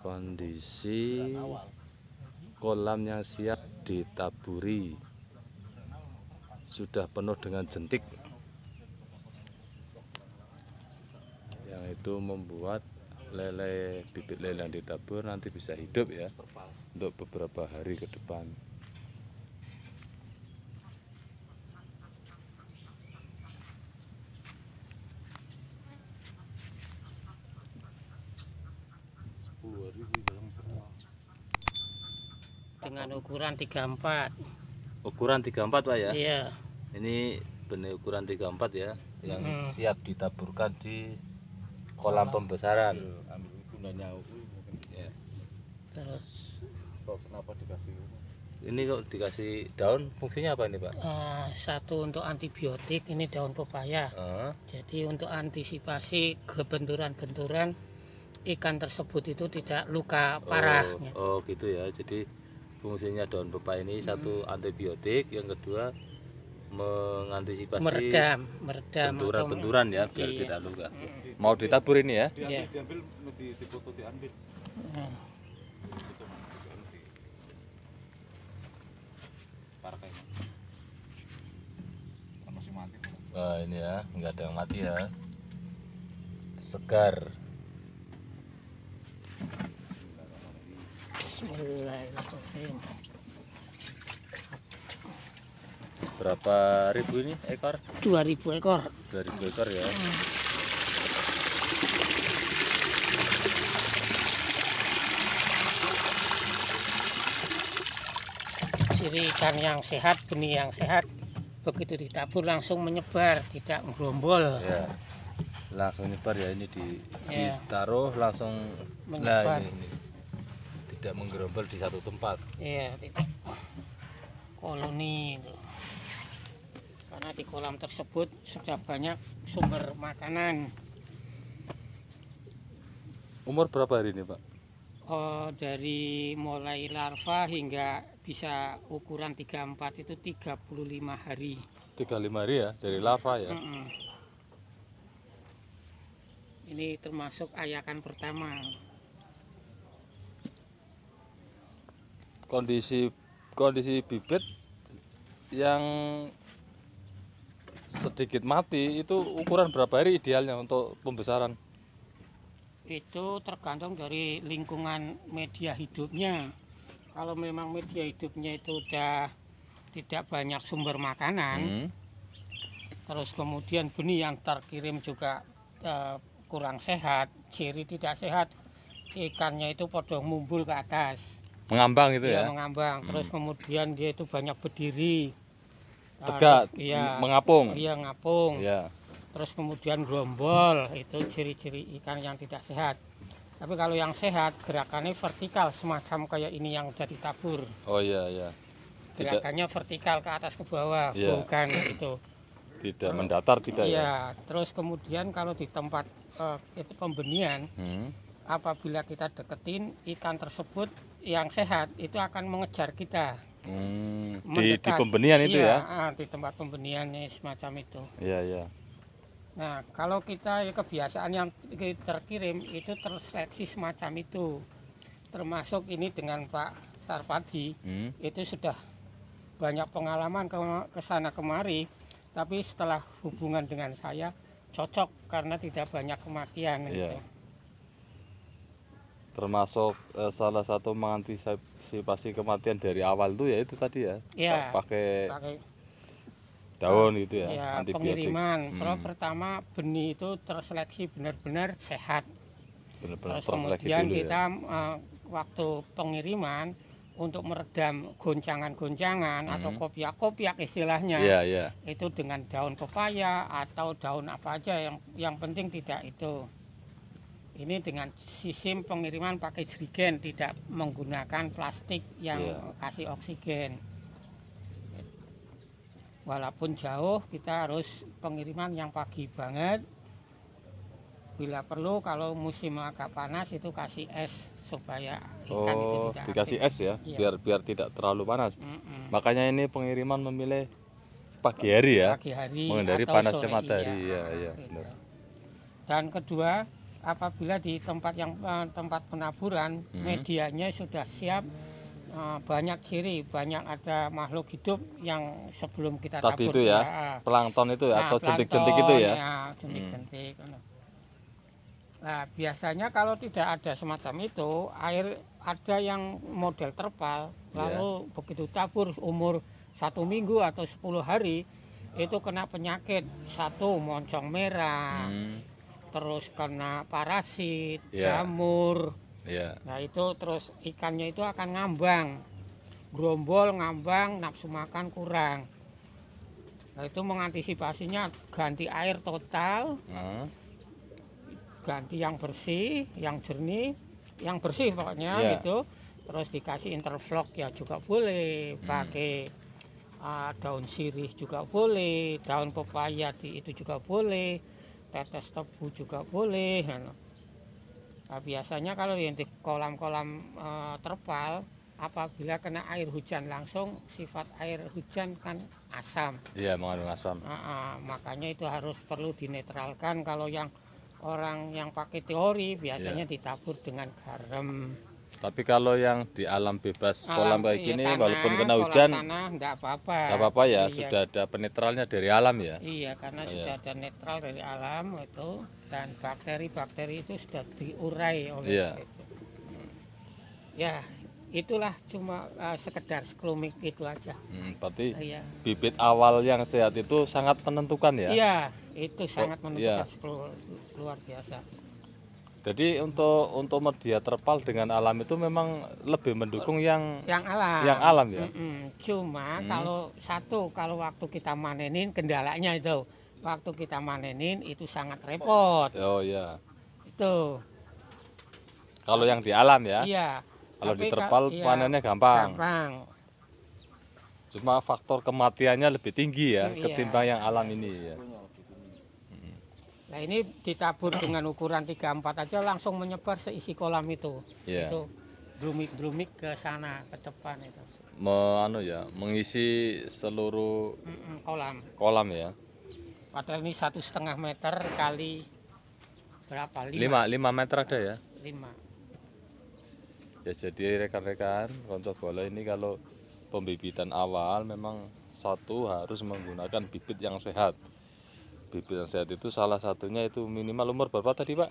Kondisi kolam yang siap ditaburi sudah penuh dengan jentik, yang itu membuat bibit lele yang ditabur nanti bisa hidup ya untuk beberapa hari ke depan. Dengan ukuran 34. Ukuran 34 Pak ya? Iya. Ini benih ukuran 34 ya, yang siap ditaburkan di kolam pembesaran. Ya. Terus Kenapa dikasih ini, kok dikasih daun? Fungsinya apa ini Pak? Satu untuk antibiotik, ini daun pepaya. Jadi untuk antisipasi kebenturan-benturan ikan tersebut itu tidak luka parah. Oh gitu ya. Jadi fungsinya daun pepaya ini satu antibiotik, yang kedua mengantisipasi meredam benturan ya, biar tidak luka. Mau ditabur ini ya? Iya. Wah ini ya, nggak ada yang mati ya, segar. Bismillahirrahmanirrahim. Berapa ribu ini ekor? 2000 ekor. 2000 ekor ya. Ciri ikan yang sehat, benih yang sehat, begitu ditabur langsung menyebar, tidak gerombol. Ya, langsung nyebar ya, ini ditaruh langsung menyebar. Nah, ini tidak menggerombol di satu tempat. Iya, tidak koloni itu. Karena di kolam tersebut sudah banyak sumber makanan. Umur berapa hari ini Pak? Dari mulai larva hingga bisa ukuran 34 itu 35 hari. 35 hari ya, dari larva ya? Ini termasuk ayakan pertama. Kondisi bibit yang sedikit mati itu ukuran berapa hari idealnya untuk pembesaran? Itu tergantung dari lingkungan media hidupnya. Kalau memang media hidupnya itu udah tidak banyak sumber makanan, terus kemudian benih yang terkirim juga kurang sehat, ciri tidak sehat, ikannya itu podong mumbul ke atas, mengambang gitu ya? Mengambang. Terus kemudian dia itu banyak berdiri, tegak, mengapung. Iya, ngapung. Ya. Terus kemudian gerombol, itu ciri-ciri ikan yang tidak sehat. Tapi kalau yang sehat, gerakannya vertikal, semacam kayak ini yang sudah ditabur. Oh iya, iya. Gerakannya vertikal ke atas ke bawah, bukan itu. Tidak mendatar, tidak ya? Iya, terus kemudian kalau di tempat itu pembenihan, apabila kita deketin ikan tersebut yang sehat, itu akan mengejar kita. Di pembenihan itu ya? Di tempat pembenihan semacam itu. Iya, iya. Nah, kalau kita kebiasaan yang terkirim itu terseleksi semacam itu, termasuk ini dengan Pak Sarpadi, itu sudah banyak pengalaman ke sana kemari, tapi setelah hubungan dengan saya cocok karena tidak banyak kematian. Gitu. Termasuk salah satu mengantisipasi kematian dari awal itu ya itu tadi ya, pakai daun gitu ya, antibiotik. Pengiriman. Kalau pertama benih itu terseleksi benar-benar sehat. Terus kemudian kita waktu pengiriman untuk meredam goncangan-goncangan atau kopiak-kopiak istilahnya, itu dengan daun pepaya atau daun apa aja, yang penting tidak itu. Ini dengan sistem pengiriman pakai jerigen, tidak menggunakan plastik yang kasih oksigen. Walaupun jauh, kita harus pengiriman yang pagi banget. Bila perlu kalau musim agak panas itu kasih es supaya ikan itu tidak dikasih es ya, biar tidak terlalu panas. Makanya ini pengiriman memilih pagi hari ya, pagi hari menghindari panasnya matahari. Gitu. Dan kedua, apabila di tempat penaburan medianya sudah siap, banyak ciri, banyak ada makhluk hidup yang sebelum kita tadi tabur itu ya, plankton itu ya, atau jentik-jentik itu ya. Jentik-jentik. Nah, biasanya kalau tidak ada semacam itu, air ada yang model terpal, lalu begitu tabur umur 1 minggu atau 10 hari, itu kena penyakit. Satu, moncong merah, terus kena parasit, jamur. Nah itu terus ikannya itu akan ngambang, gerombol, ngambang, nafsu makan kurang. Nah itu mengantisipasinya ganti air total, ganti yang bersih, yang jernih, yang bersih pokoknya gitu. Terus dikasih interflock ya juga boleh, pakai daun sirih juga boleh, daun pepaya itu juga boleh, tetes tebu juga boleh. Nah, biasanya kalau yang di kolam-kolam terpal, apabila kena air hujan langsung, sifat air hujan kan asam. Iya, mengandung asam. Makanya itu harus perlu dinetralkan. Kalau yang orang yang pakai teori biasanya ditabur dengan garam. Tapi kalau yang di alam bebas kolam kayak gini, walaupun kena hujan, enggak apa-apa. Enggak apa-apa ya, sudah ada penetralnya dari alam ya. Iya, karena sudah ada netral dari alam itu, dan bakteri-bakteri itu sudah diurai oleh itu. Ya, itulah cuma sekedar sekelumit itu aja. Berarti bibit awal yang sehat itu sangat menentukan ya? Iya, itu sangat menentukan, luar biasa. Jadi untuk media terpal dengan alam itu memang lebih mendukung yang alam. Yang alam ya. Cuma kalau waktu kita manenin, kendalanya itu waktu kita manenin itu sangat repot. Oh iya. Itu. Kalau yang di alam ya. Iya. Kalau di terpal panennya gampang. Cuma faktor kematiannya lebih tinggi ya ketimbang yang alam ini ya. Nah ini ditabur dengan ukuran 34 aja langsung menyebar seisi kolam itu. Itu drumik-drumik ke sana, ke depan itu. Mengisi seluruh kolam ya. Padahal ini 1,5 meter kali berapa? 5 meter ada ya? 5. Ya jadi rekan-rekan konco bola ini kalau pembibitan awal memang harus menggunakan bibit yang sehat. Bibit yang sehat itu salah satunya itu minimal umur berapa tadi Pak?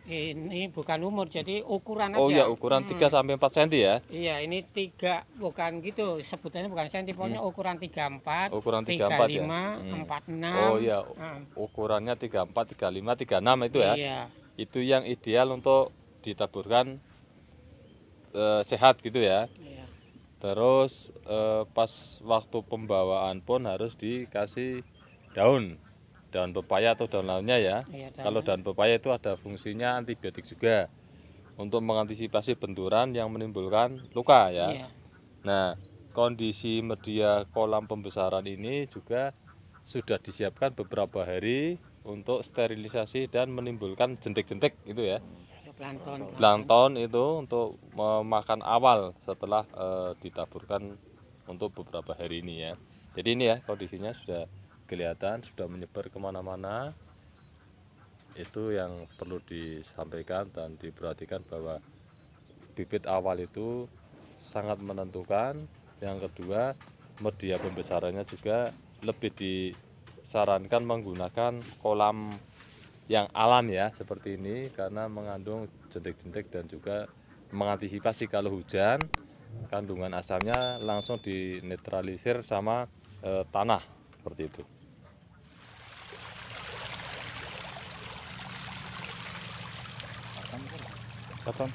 Ini bukan umur, jadi ukuran aja. Oh iya, ukuran 3-4 cm ya? Iya, ini 3, bukan gitu, sebutannya bukan senti, pokoknya ukuran 34, ukuran 35, ya? 46. Oh iya, ukurannya 34, 35, 36 itu ya? Iya. Itu yang ideal untuk ditaburkan sehat gitu ya? Iya. Terus pas waktu pembawaan pun harus dikasih daun pepaya atau daun lainnya ya. Kalau daun pepaya itu ada fungsinya antibiotik juga untuk mengantisipasi benturan yang menimbulkan luka ya. Nah, kondisi media kolam pembesaran ini juga sudah disiapkan beberapa hari untuk sterilisasi dan menimbulkan jentik-jentik itu ya. Plankton itu untuk memakan awal setelah ditaburkan untuk beberapa hari ini ya. Jadi ini ya kondisinya sudah kelihatan, sudah menyebar kemana-mana. Itu yang perlu disampaikan dan diperhatikan bahwa bibit awal itu sangat menentukan. Yang kedua, media pembesarannya juga lebih disarankan menggunakan kolam yang alam ya seperti ini, karena mengandung jentik-jentik dan juga mengantisipasi kalau hujan kandungan asamnya langsung dinetralisir sama tanah seperti itu. Kapan?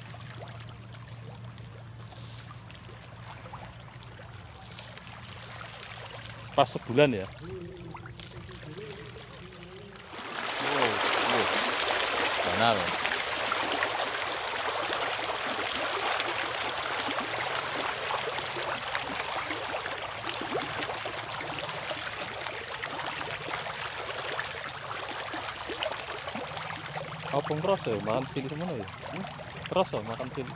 Pas sebulan ya. Mana loh? Apa terus ya makan pilih semua ya? Terus makan pilih.